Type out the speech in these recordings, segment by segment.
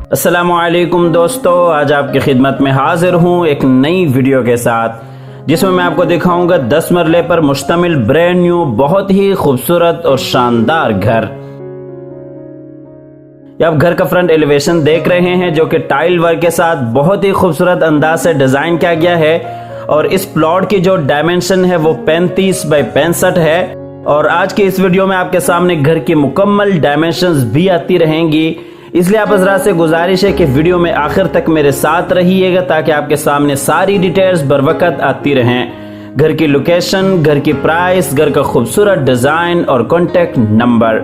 अस्सलामुअलैकुम दोस्तों, आज आपकी खिदमत में हाजिर हूँ एक नई वीडियो के साथ जिसमें मैं आपको दिखाऊंगा 10 मरले पर मुश्तमिल ब्रांड न्यू बहुत ही खूबसूरत और शानदार घर। ये आप घर का फ्रंट एलिवेशन देख रहे हैं जो कि टाइल वर्क के साथ बहुत ही खूबसूरत अंदाज से डिजाइन किया गया है और इस प्लॉट की जो डायमेंशन है वो 35 बाई 65 है। और आज की इस वीडियो में आपके सामने घर की मुकम्मल डायमेंशंस भी आती रहेंगी, इसलिए आप हज़रात से गुजारिश है कि वीडियो में आखिर तक मेरे साथ रहिएगा ताकि आपके सामने सारी डिटेल्स बरवकत आती रहें। घर की लोकेशन, घर की प्राइस, घर का खूबसूरत डिजाइन और कॉन्टेक्ट नंबर।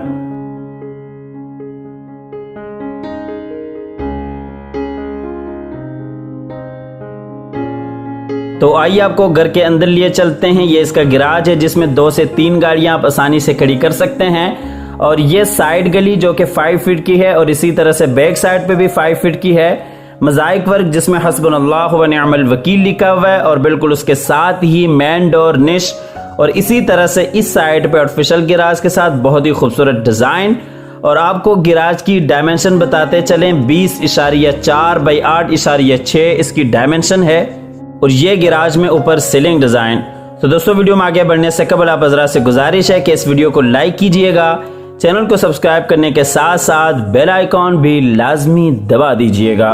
तो आइए आपको घर के अंदर लिए चलते हैं। ये इसका गैराज है जिसमें 2 से 3 गाड़ियां आप आसानी से खड़ी कर सकते हैं और ये साइड गली जो कि 5 फीट की है और इसी तरह से बैक साइड पे भी 5 फीट की है। मोज़ाइक वर्क जिसमें हस्बुनल्लाह व निअमल वकील लिखा हुआ है और बिल्कुल उसके साथ ही मेन डोर, निश और इसी तरह से इस साइड पे आर्टिफिशियल गैराज के साथ बहुत ही खूबसूरत डिजाइन। और आपको गैराज की डायमेंशन बताते चलें, 20.4 बाई 8.6 इसकी डायमेंशन है और ये गैराज में ऊपर सीलिंग डिजाइन। तो दोस्तों, वीडियो में आगे बढ़ने से कबल आप हज़रात से गुजारिश है कि इस वीडियो को लाइक कीजिएगा, चैनल को सब्सक्राइब करने के साथ साथ बेल आइकॉन भी लाजमी दबा दीजिएगा।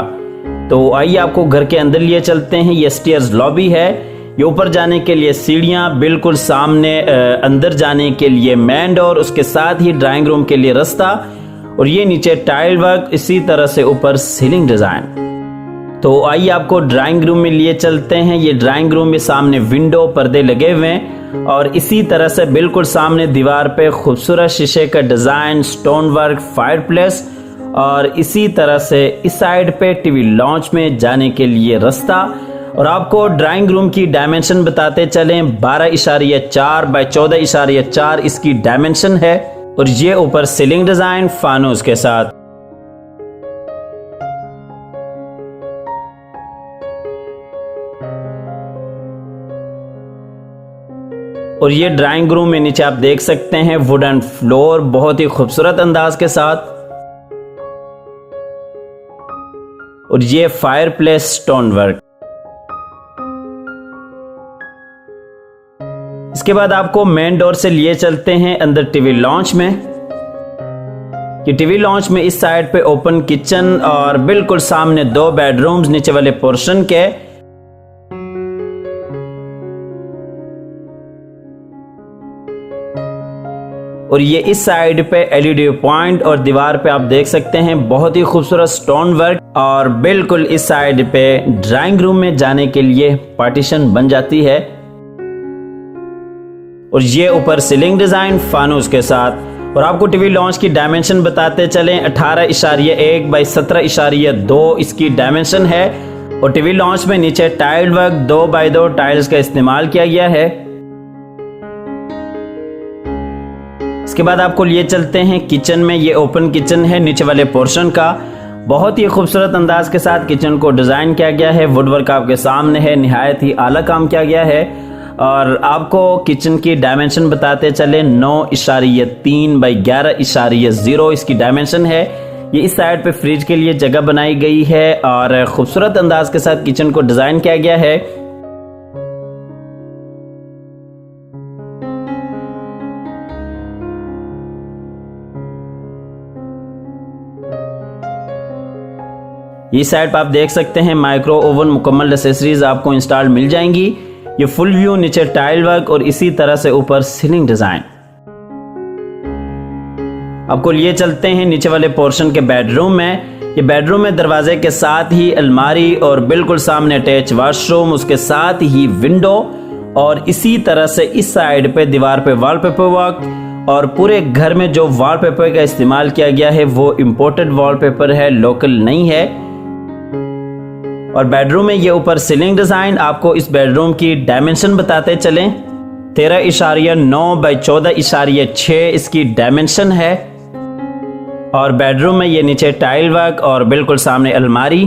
तो आइए आपको घर के अंदर लिए चलते हैं। ये स्टेयर्स लॉबी है, ये ऊपर जाने के लिए सीढ़ियां, बिल्कुल सामने अंदर जाने के लिए मेन डोर, उसके साथ ही ड्राइंग रूम के लिए रास्ता और ये नीचे टाइल वर्क, इसी तरह से ऊपर सीलिंग डिजाइन। तो आइए आपको ड्राइंग रूम में लिए चलते हैं। ये ड्राइंग रूम में सामने विंडो, पर्दे लगे हुए हैं और इसी तरह से बिल्कुल सामने दीवार पे खूबसूरत शीशे का डिजाइन, स्टोन वर्क, फायरप्लेस और इसी तरह से इस साइड पे टीवी लॉन्च में जाने के लिए रास्ता। और आपको ड्राइंग रूम की डायमेंशन बताते चलें, 12.4 बाई 14.4 इसकी डायमेंशन है और ये ऊपर सीलिंग डिजाइन फानूस के साथ। और ये ड्राइंग रूम में नीचे आप देख सकते हैं वुडन फ्लोर बहुत ही खूबसूरत अंदाज के साथ और ये फायरप्लेस स्टोन वर्क। इसके बाद आपको मेन डोर से लिए चलते हैं अंदर टीवी लॉन्च में। ये टीवी लॉन्च में इस साइड पे ओपन किचन और बिल्कुल सामने 2 बेडरूम्स नीचे वाले पोर्शन के। और ये इस साइड पे एलईडी पॉइंट और दीवार पे आप देख सकते हैं बहुत ही खूबसूरत स्टोन वर्क और बिल्कुल इस साइड पे ड्राइंग रूम में जाने के लिए पार्टीशन बन जाती है और ये ऊपर सीलिंग डिजाइन फानूस के साथ। और आपको टीवी लॉन्च की डायमेंशन बताते चलें, 18.1 बाई 17.2 इसकी डायमेंशन है और टीवी लॉन्च में नीचे टाइल वर्क 2 बाई 2 टाइल्स का इस्तेमाल किया गया है। इसके बाद आपको लिए चलते हैं किचन में। ये ओपन किचन है नीचे वाले पोर्शन का, बहुत ही खूबसूरत अंदाज के साथ किचन को डिजाइन किया गया है। वुडवर्क आपके सामने है, निहायत ही आला काम किया गया है। और आपको किचन की डायमेंशन बताते चले, 9.3 बाई 11.0 इसकी डायमेंशन है। ये इस साइड पे फ्रिज के लिए जगह बनाई गई है और खूबसूरत अंदाज के साथ किचन को डिजाइन किया गया है। इस साइड पर आप देख सकते हैं माइक्रो ओवन, मुकम्मल एसेसरीज आपको इंस्टॉल मिल जाएंगी। ये फुल व्यू, नीचे टाइल वर्क और इसी तरह से ऊपर सीलिंग डिजाइन। आपको लिए चलते हैं नीचे वाले पोर्शन के बेडरूम में। ये बेडरूम में दरवाजे के साथ ही अलमारी और बिल्कुल सामने अटैच वॉशरूम, उसके साथ ही विंडो और इसी तरह से इस साइड पे दीवार पे वॉलपेपर वर्क। और पूरे घर में जो वॉलपेपर का इस्तेमाल किया गया है वो इम्पोर्टेड वॉलपेपर है, लोकल नहीं है। और बेडरूम में ये ऊपर सीलिंग डिजाइन। आपको इस बेडरूम की डायमेंशन बताते चलें, 13.9 बाई 14.6 इसकी डायमेंशन है। और बेडरूम में ये नीचे टाइल वर्क और बिल्कुल सामने अलमारी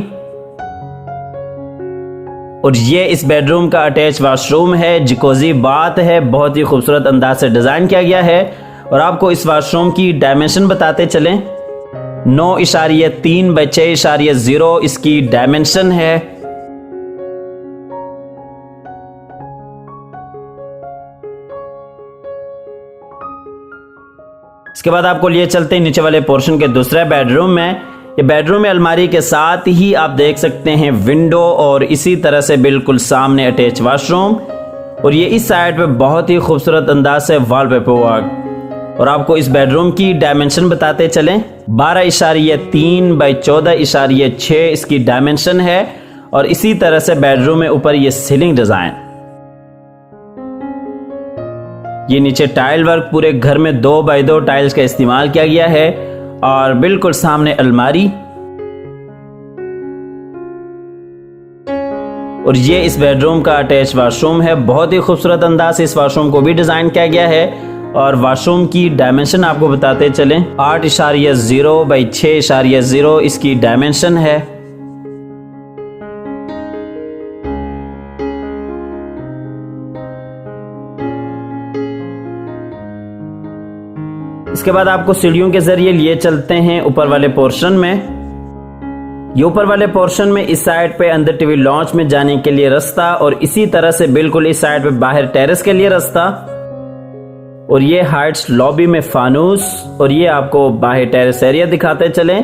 और ये इस बेडरूम का अटैच वॉशरूम है, जिकोजी बात है, बहुत ही खूबसूरत अंदाज से डिजाइन किया गया है। और आपको इस वॉशरूम की डायमेंशन बताते चलें, 9.3 बाई 6.0 इसकी डायमेंशन है। इसके बाद आपको लिए चलते हैं नीचे वाले पोर्शन के दूसरे बेडरूम में। ये बेडरूम में अलमारी के साथ ही आप देख सकते हैं विंडो और इसी तरह से बिल्कुल सामने अटैच वॉशरूम, और ये इस साइड पे बहुत ही खूबसूरत अंदाज से वॉलपेपर वर्क। और आपको इस बेडरूम की डायमेंशन बताते चलें, 12.3 बाई 14.6 इसकी डायमेंशन है। और इसी तरह से बेडरूम में ऊपर ये सीलिंग डिजाइन, ये नीचे टाइल वर्क, पूरे घर में 2 बाई 2 टाइल्स का इस्तेमाल किया गया है। और बिल्कुल सामने अलमारी, और ये इस बेडरूम का अटैच वॉशरूम है। बहुत ही खूबसूरत अंदाज से इस वॉशरूम को भी डिजाइन किया गया है। और वॉशरूम की डायमेंशन आपको बताते चलें, 8.0 बाई 6.0 इसकी डायमेंशन है। इसके बाद आपको सीढ़ियों के जरिए लिए चलते हैं ऊपर वाले पोर्शन में। ये ऊपर वाले पोर्शन में इस साइड पे अंदर टीवी लॉन्च में जाने के लिए रास्ता, और इसी तरह से बिल्कुल इस साइड पे बाहर टेरेस के लिए रास्ता। और ये हाइट्स लॉबी में फानूस, और ये आपको बाहर टेरेस एरिया दिखाते चलें।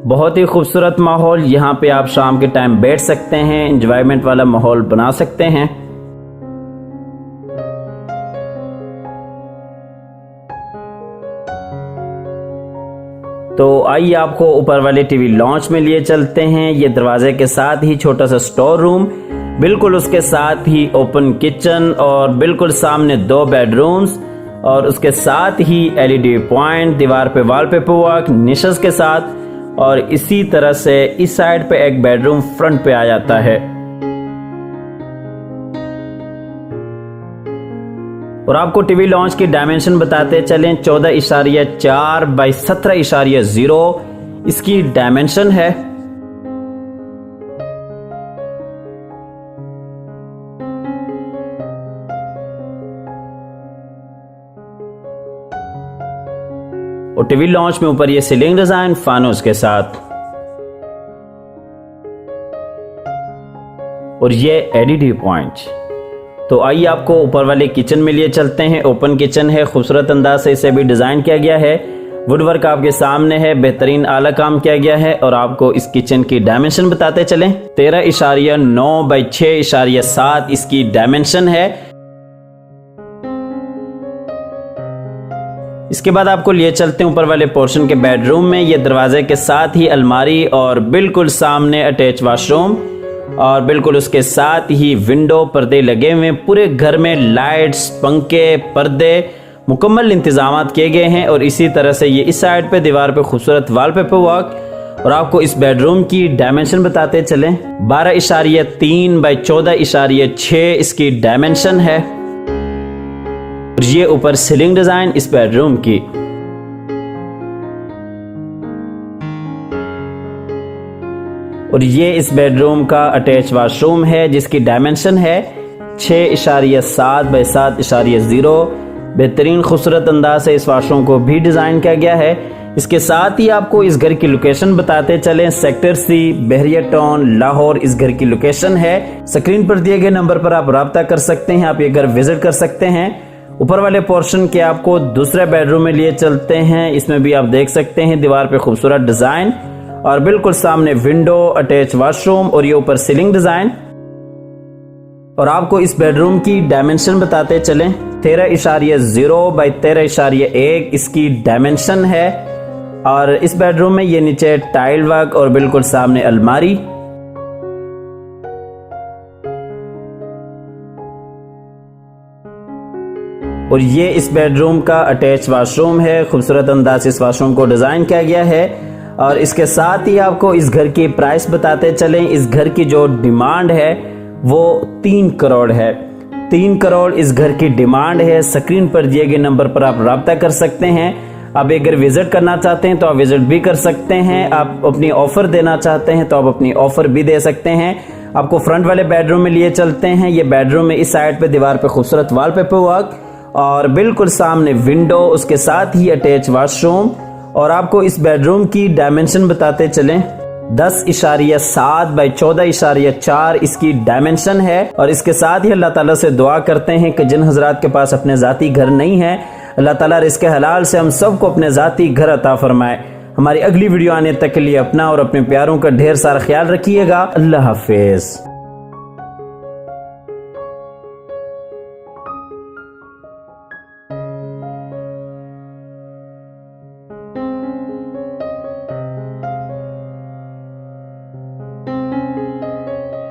बहुत ही खूबसूरत माहौल, यहाँ पे आप शाम के टाइम बैठ सकते हैं, एंजॉयमेंट वाला माहौल बना सकते हैं। तो आइए आपको ऊपर वाले टीवी लॉन्च में लिए चलते हैं। ये दरवाजे के साथ ही छोटा सा स्टोर रूम, बिल्कुल उसके साथ ही ओपन किचन, और बिल्कुल सामने 2 बेडरूम्स, और उसके साथ ही एलईडी पॉइंट, दीवार पे वॉलपेपर वर्क निशेस के साथ। और इसी तरह से इस साइड पे एक बेडरूम फ्रंट पे आ जाता है। और आपको टीवी लॉन्च की डायमेंशन बताते चलें, 14.4 बाई 17.0 इसकी डायमेंशन है। और टीवी लॉन्च में ऊपर ये सीलिंग डिजाइन फानूस के साथ, और ये एलईडी पॉइंट। तो आइए आपको ऊपर वाले किचन में लिए चलते हैं। ओपन किचन है, खूबसूरत अंदाज से इसे भी डिजाइन किया गया है। वुड वर्क आपके सामने है, बेहतरीन आला काम किया गया है। और आपको इस किचन की डायमेंशन बताते चलें, 13.9 बाई 6.7 इसकी डायमेंशन है। इसके बाद आपको लिए चलते हैं ऊपर वाले पोर्शन के बेडरूम में। ये दरवाजे के साथ ही अलमारी, और बिल्कुल सामने अटैच वॉशरूम, और बिल्कुल उसके साथ ही विंडो, पर्दे लगे हुए। पूरे घर में लाइट्स, पंखे, पर्दे, मुकम्मल इंतजाम किए गए हैं। और इसी तरह से ये इस साइड पे दीवार पे खूबसूरत वॉलपेपर वर्क। और आपको इस बेडरूम की डायमेंशन बताते चलें, 12.3 बाई 14.6 इसकी डायमेंशन है। और ये ऊपर सीलिंग डिजाइन इस बेडरूम की। और ये इस बेडरूम का अटैच वॉशरूम है, जिसकी डायमेंशन है 6.7 बाई 7.0। बेहतरीन खूबसूरत अंदाज से इस वॉशरूम को भी डिजाइन किया गया है। इसके साथ ही आपको इस घर की लोकेशन बताते चलें, सेक्टर C, बहरिया टाउन, लाहौर इस घर की लोकेशन है। स्क्रीन पर दिए गए नंबर पर आप राब्ता कर सकते हैं, आप ये घर विजिट कर सकते हैं। ऊपर वाले पोर्शन के आपको दूसरे बेडरूम में लिए चलते हैं। इसमें भी आप देख सकते हैं दीवार पे खूबसूरत डिजाइन, और बिल्कुल सामने विंडो, अटैच वॉशरूम, और ये ऊपर सीलिंग डिजाइन। और आपको इस बेडरूम की डायमेंशन बताते चलें, 13.0 बाई 13.1 इसकी डायमेंशन है। और इस बेडरूम में ये नीचे टाइल वर्क, और बिल्कुल सामने अलमारी। और ये इस बेडरूम का अटैच वॉशरूम है। खूबसूरत अंदाज से इस वॉशरूम को डिजाइन किया गया है। और इसके साथ ही आपको इस घर की प्राइस बताते चलें। इस घर की जो डिमांड है वो 3 करोड़ है। 3 करोड़ इस घर की डिमांड है। स्क्रीन पर दिए गए नंबर पर आप राब्ता कर सकते हैं। आप अगर विजिट करना चाहते हैं तो आप विजिट भी कर सकते हैं। आप अपनी ऑफर देना चाहते हैं तो आप अपनी ऑफर भी दे सकते हैं। आपको फ्रंट वाले बेडरूम में लिए चलते हैं। ये बेडरूम में इस साइड पे दीवार पे खूबसूरत वॉलपेपर वर्क, और बिल्कुल सामने विंडो, उसके साथ ही अटैच वॉशरूम, और आपको इस बेडरूम की डायमेंशन बताते चलें। 10.7 बाई 14.4 इसकी डायमेंशन है। और इसके साथ ही अल्लाह ताला से दुआ करते हैं कि जिन हजरात के पास अपने जाती घर नहीं है, अल्लाह ताला रिज़्क़ हलाल से हम सबको अपने जाती घर अता फरमाए। हमारी अगली वीडियो आने तक के लिए अपना और अपने प्यारों का ढेर सारा ख्याल रखिएगा। अल्लाह हाफिज।